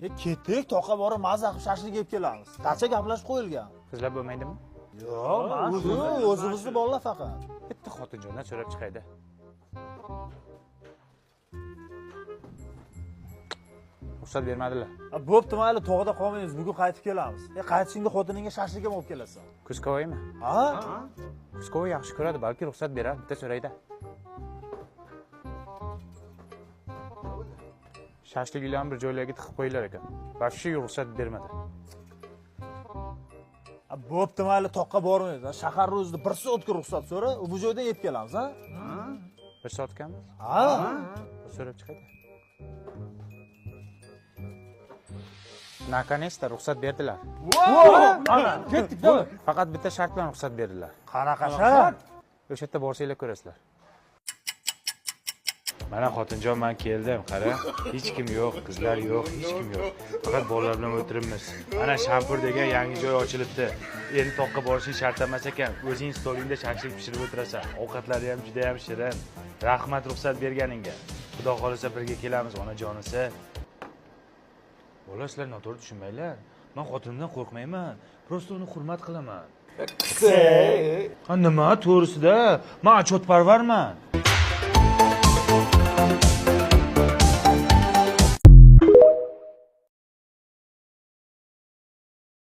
Ketdik, toqqa borib maza qilib shashlik yeb kelamiz. Qancha gaplashib qo'yilgan? Qizlar bo'lmaydimi? Yo'q, o'zimizni bolalar faqat. Bitta xotinjondan so'rab chiqaydi. Ruxsat bermadilar. Bo'pti, mayli, tog'da qolmaymiz, bugun qaytib kelamiz. Qaytishingda xotiningga shashlik ham olib kelasan. Kuskovoymi? Ha? Kuskovoy yaxshi ko'radi, balki ruxsat berar, bitta so'raydi. Shashlik bilan bir joylarga tiqib qo'yillar ekan. Вообще ruxsat bermadi. Bo'pti, mayli, toqqa bormaymiz. Shahar o'zida 1 soatga ruxsat so'ra, bu joydan yeb kelamiz, ha? 1 soatgami? Ha? So'rab chiqadi. Наконец-то ruxsat berdilar. Ana, ketdik-da. Faqat bitta shart bilan ruxsat berdilar. Qanaqa shart? O'sha yerda borsanglar ko'rasizlar. Mana xotinjon, men keldim, qara. Hech kim yo'q, qizlar yo'q, hech kim yo'q. Faqat bolalar bilan o'tiribmiz. Mana Shampur degan yangi joy ochilibdi. Endi toqqa borishing shart emas ekan. O'zing stolingda shashlik pishirib o'tirasan. Ovqatlari ham juda ham shirin. Rahmat ruxsat berganingga. Xudo xolisa birga kelamiz, onajonisi. Bola, sizlar noto'g'ri tushunmanglar. Men xotinimdan qo'rqmayman. Prosta uni hurmat qilaman. Ha, nima to'g'risida? Men achotparvarman.